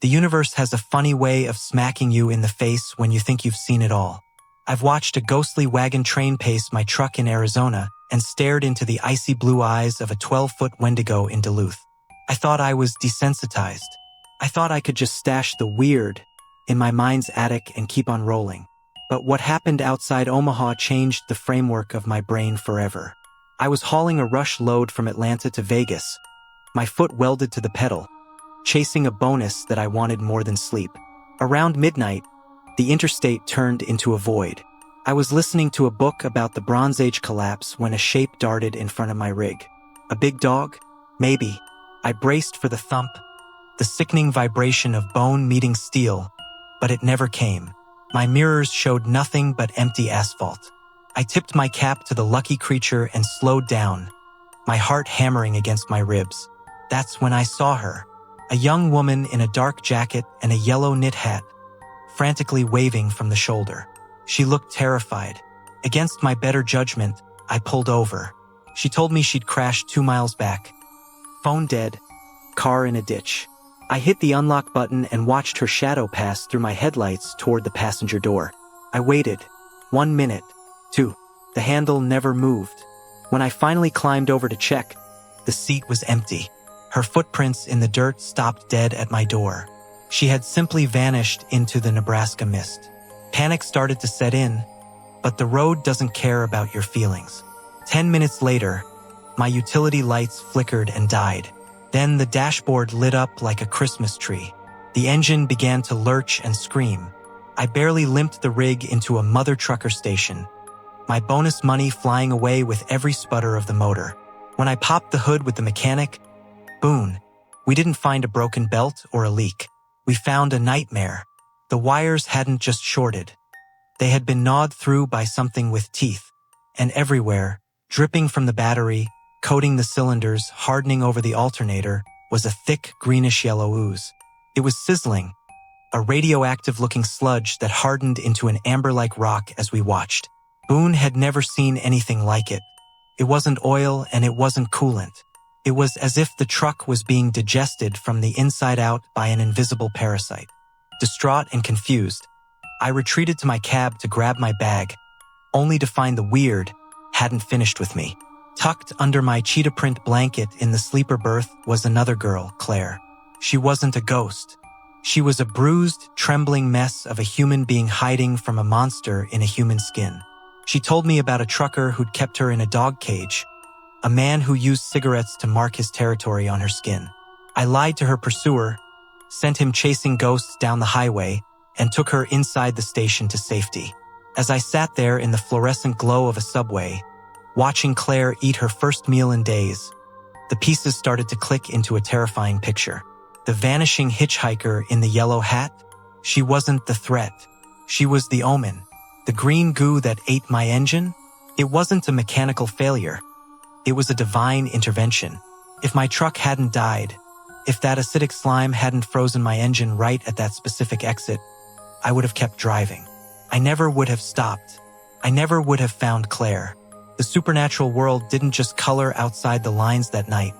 The universe has a funny way of smacking you in the face when you think you've seen it all. I've watched a ghostly wagon train pace my truck in Arizona and stared into the icy blue eyes of a 12-foot Wendigo in Duluth. I thought I was desensitized. I thought I could just stash the weird in my mind's attic and keep on rolling. But what happened outside Omaha changed the framework of my brain forever. I was hauling a rush load from Atlanta to Vegas, my foot welded to the pedal, chasing a bonus that I wanted more than sleep. Around midnight, the interstate turned into a void. I was listening to a book about the Bronze Age collapse when a shape darted in front of my rig. A big dog? Maybe. I braced for the thump, the sickening vibration of bone meeting steel, but it never came. My mirrors showed nothing but empty asphalt. I tipped my cap to the lucky creature and slowed down, my heart hammering against my ribs. That's when I saw her. A young woman in a dark jacket and a yellow knit hat, frantically waving from the shoulder. She looked terrified. Against my better judgment, I pulled over. She told me she'd crashed 2 miles back. Phone dead, car in a ditch. I hit the unlock button and watched her shadow pass through my headlights toward the passenger door. I waited. 1 minute. 2. The handle never moved. When I finally climbed over to check, the seat was empty. Her footprints in the dirt stopped dead at my door. She had simply vanished into the Nebraska mist. Panic started to set in, but the road doesn't care about your feelings. 10 minutes later, my utility lights flickered and died. Then the dashboard lit up like a Christmas tree. The engine began to lurch and scream. I barely limped the rig into a mother trucker station, my bonus money flying away with every sputter of the motor. When I popped the hood with the mechanic, boon, we didn't find a broken belt or a leak. We found a nightmare. The wires hadn't just shorted. They had been gnawed through by something with teeth. And everywhere, dripping from the battery, coating the cylinders, hardening over the alternator, was a thick greenish-yellow ooze. It was sizzling, a radioactive-looking sludge that hardened into an amber-like rock as we watched. Boone had never seen anything like it. It wasn't oil and it wasn't coolant. It was as if the truck was being digested from the inside out by an invisible parasite. Distraught and confused, I retreated to my cab to grab my bag, only to find the weird hadn't finished with me. Tucked under my cheetah print blanket in the sleeper berth was another girl, Claire. She wasn't a ghost. She was a bruised, trembling mess of a human being hiding from a monster in a human skin. She told me about a trucker who'd kept her in a dog cage, a man who used cigarettes to mark his territory on her skin. I lied to her pursuer, sent him chasing ghosts down the highway, and took her inside the station to safety. As I sat there in the fluorescent glow of a subway, watching Claire eat her first meal in days, the pieces started to click into a terrifying picture. The vanishing hitchhiker in the yellow hat? She wasn't the threat. She was the omen. The green goo that ate my engine? It wasn't a mechanical failure. It was a divine intervention. If my truck hadn't died, if that acidic slime hadn't frozen my engine right at that specific exit, I would have kept driving. I never would have stopped. I never would have found Claire. The supernatural world didn't just color outside the lines that night.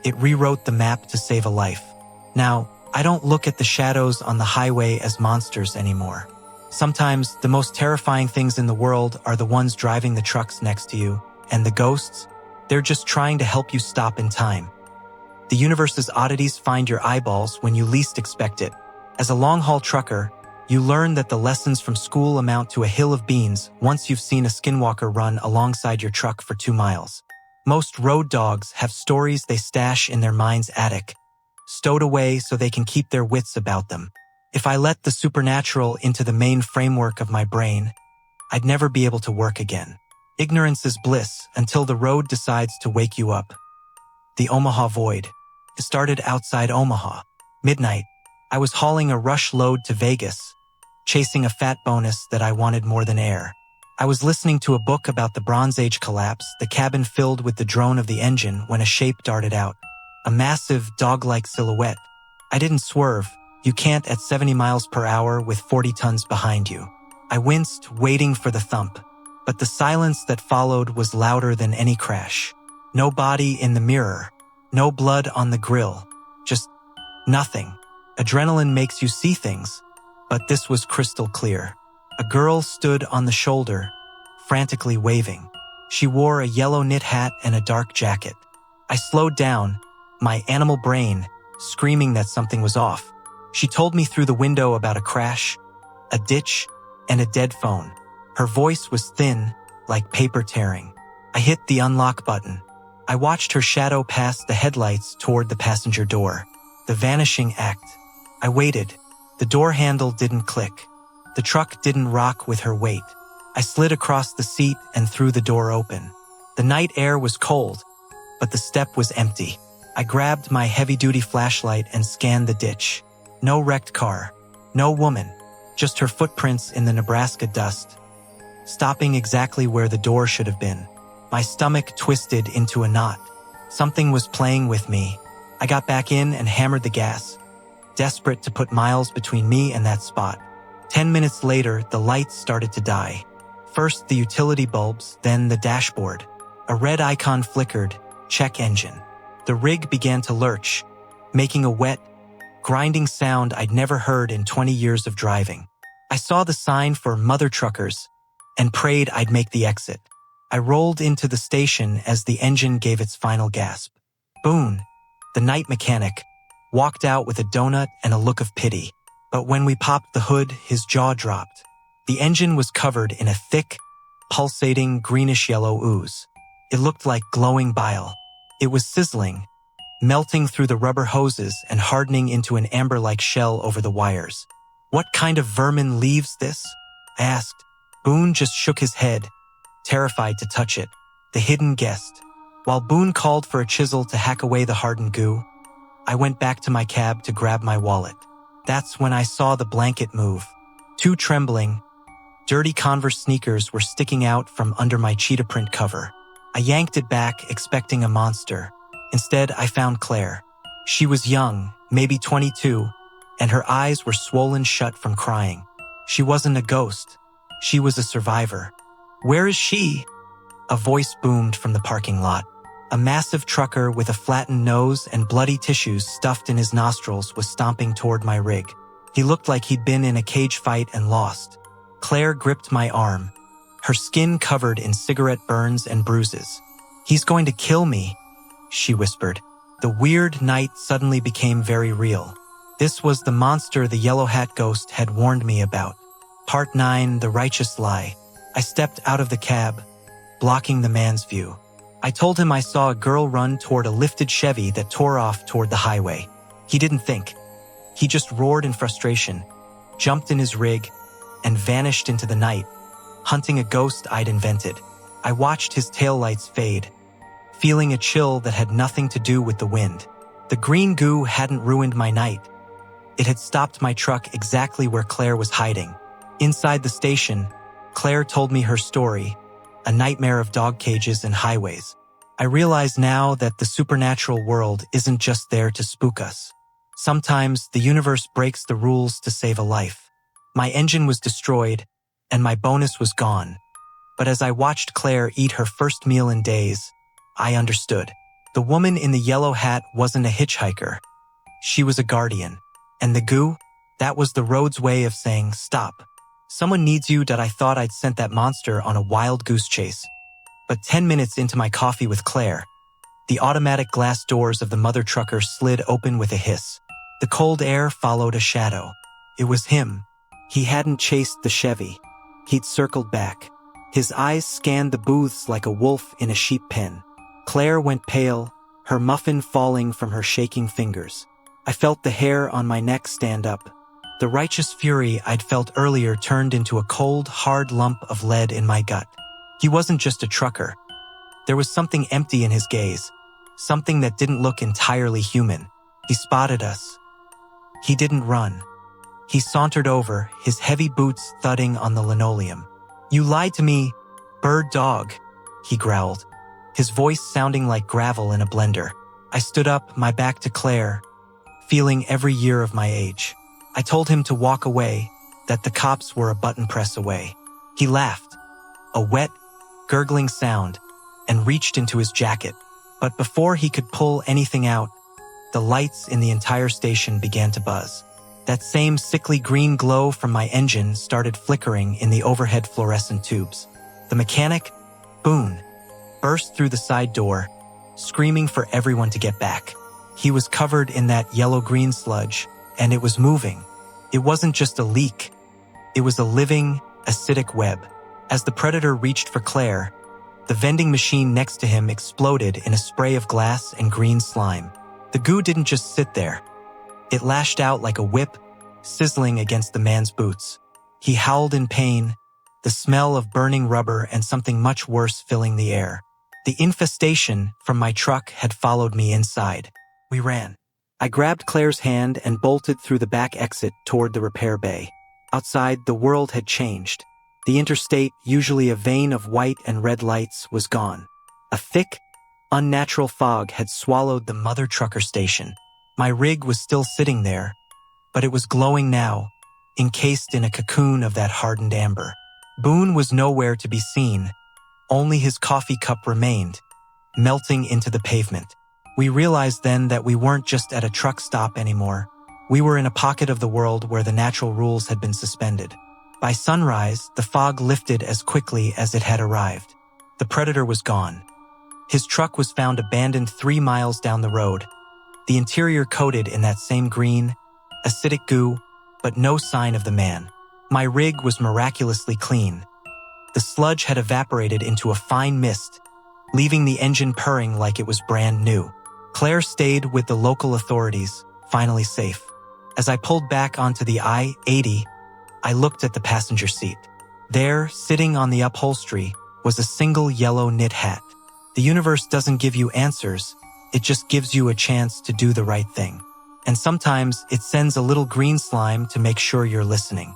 It rewrote the map to save a life. Now, I don't look at the shadows on the highway as monsters anymore. Sometimes the most terrifying things in the world are the ones driving the trucks next to you, and the ghosts, they're just trying to help you stop in time. The universe's oddities find your eyeballs when you least expect it. As a long-haul trucker, you learn that the lessons from school amount to a hill of beans once you've seen a skinwalker run alongside your truck for 2 miles. Most road dogs have stories they stash in their mind's attic, stowed away so they can keep their wits about them. If I let the supernatural into the main framework of my brain, I'd never be able to work again. Ignorance is bliss until the road decides to wake you up. The Omaha Void. It started outside Omaha. Midnight. I was hauling a rush load to Vegas, chasing a fat bonus that I wanted more than air. I was listening to a book about the Bronze Age collapse, the cabin filled with the drone of the engine when a shape darted out. A massive, dog-like silhouette. I didn't swerve. You can't at 70 miles per hour with 40 tons behind you. I winced, waiting for the thump. But the silence that followed was louder than any crash. No body in the mirror. No blood on the grill. Just nothing. Adrenaline makes you see things, but this was crystal clear. A girl stood on the shoulder, frantically waving. She wore a yellow knit hat and a dark jacket. I slowed down, my animal brain screaming that something was off. She told me through the window about a crash, a ditch, and a dead phone. Her voice was thin, like paper tearing. I hit the unlock button. I watched her shadow pass the headlights toward the passenger door. The vanishing act. I waited. The door handle didn't click. The truck didn't rock with her weight. I slid across the seat and threw the door open. The night air was cold, but the step was empty. I grabbed my heavy-duty flashlight and scanned the ditch. No wrecked car. No woman. Just her footprints in the Nebraska dust, stopping exactly where the door should have been. My stomach twisted into a knot. Something was playing with me. I got back in and hammered the gas, desperate to put miles between me and that spot. 10 minutes later, the lights started to die. First the utility bulbs, then the dashboard. A red icon flickered, check engine. The rig began to lurch, making a wet, grinding sound I'd never heard in 20 years of driving. I saw the sign for mother truckers and prayed I'd make the exit. I rolled into the station as the engine gave its final gasp. Boone, the night mechanic, walked out with a donut and a look of pity. But when we popped the hood, his jaw dropped. The engine was covered in a thick, pulsating greenish-yellow ooze. It looked like glowing bile. It was sizzling, melting through the rubber hoses and hardening into an amber-like shell over the wires. What kind of vermin leaves this? I asked. Boone just shook his head, terrified to touch it. The hidden guest. While Boone called for a chisel to hack away the hardened goo, I went back to my cab to grab my wallet. That's when I saw the blanket move. Two trembling, dirty Converse sneakers were sticking out from under my cheetah print cover. I yanked it back, expecting a monster. Instead, I found Claire. She was young, maybe 22, and her eyes were swollen shut from crying. She wasn't a ghost. She was a survivor. Where is she? A voice boomed from the parking lot. A massive trucker with a flattened nose and bloody tissues stuffed in his nostrils was stomping toward my rig. He looked like he'd been in a cage fight and lost. Claire gripped my arm, her skin covered in cigarette burns and bruises. He's going to kill me, she whispered. The weird night suddenly became very real. This was the monster the Yellow Hat Ghost had warned me about. Part 9, The Righteous Lie. I stepped out of the cab, blocking the man's view. I told him I saw a girl run toward a lifted Chevy that tore off toward the highway. He didn't think. He just roared in frustration, jumped in his rig, and vanished into the night, hunting a ghost I'd invented. I watched his taillights fade, feeling a chill that had nothing to do with the wind. The Green Goo hadn't ruined my night. It had stopped my truck exactly where Claire was hiding. Inside the station, Claire told me her story, a nightmare of dog cages and highways. I realize now that the supernatural world isn't just there to spook us. Sometimes the universe breaks the rules to save a life. My engine was destroyed, and my bonus was gone. But as I watched Claire eat her first meal in days, I understood. The woman in the yellow hat wasn't a hitchhiker. She was a guardian. And the goo? That was the road's way of saying, stop. Someone needs you. I thought I'd sent that monster on a wild goose chase. But 10 minutes into my coffee with Claire, the automatic glass doors of the mother trucker slid open with a hiss. The cold air followed a shadow. It was him. He hadn't chased the Chevy. He'd circled back. His eyes scanned the booths like a wolf in a sheep pen. Claire went pale, her muffin falling from her shaking fingers. I felt the hair on my neck stand up. The righteous fury I'd felt earlier turned into a cold, hard lump of lead in my gut. He wasn't just a trucker. There was something empty in his gaze, something that didn't look entirely human. He spotted us. He didn't run. He sauntered over, his heavy boots thudding on the linoleum. You lied to me, bird dog, he growled, his voice sounding like gravel in a blender. I stood up, my back to Claire, feeling every year of my age. I told him to walk away, that the cops were a button press away. He laughed, a wet, gurgling sound, and reached into his jacket. But before he could pull anything out, the lights in the entire station began to buzz. That same sickly green glow from my engine started flickering in the overhead fluorescent tubes. The mechanic, Boone, burst through the side door, screaming for everyone to get back. He was covered in that yellow-green sludge, and it was moving. It wasn't just a leak. It was a living, acidic web. As the predator reached for Claire, the vending machine next to him exploded in a spray of glass and green slime. The goo didn't just sit there. It lashed out like a whip, sizzling against the man's boots. He howled in pain, the smell of burning rubber and something much worse filling the air. The infestation from my truck had followed me inside. We ran. I grabbed Claire's hand and bolted through the back exit toward the repair bay. Outside, the world had changed. The interstate, usually a vein of white and red lights, was gone. A thick, unnatural fog had swallowed the mother trucker station. My rig was still sitting there, but it was glowing now, encased in a cocoon of that hardened amber. Boone was nowhere to be seen. Only his coffee cup remained, melting into the pavement. We realized then that we weren't just at a truck stop anymore. We were in a pocket of the world where the natural rules had been suspended. By sunrise, the fog lifted as quickly as it had arrived. The predator was gone. His truck was found abandoned 3 miles down the road, the interior coated in that same green, acidic goo, but no sign of the man. My rig was miraculously clean. The sludge had evaporated into a fine mist, leaving the engine purring like it was brand new. Claire stayed with the local authorities, finally safe. As I pulled back onto the I-80, I looked at the passenger seat. There, sitting on the upholstery, was a single yellow knit hat. The universe doesn't give you answers, it just gives you a chance to do the right thing. And sometimes it sends a little green slime to make sure you're listening.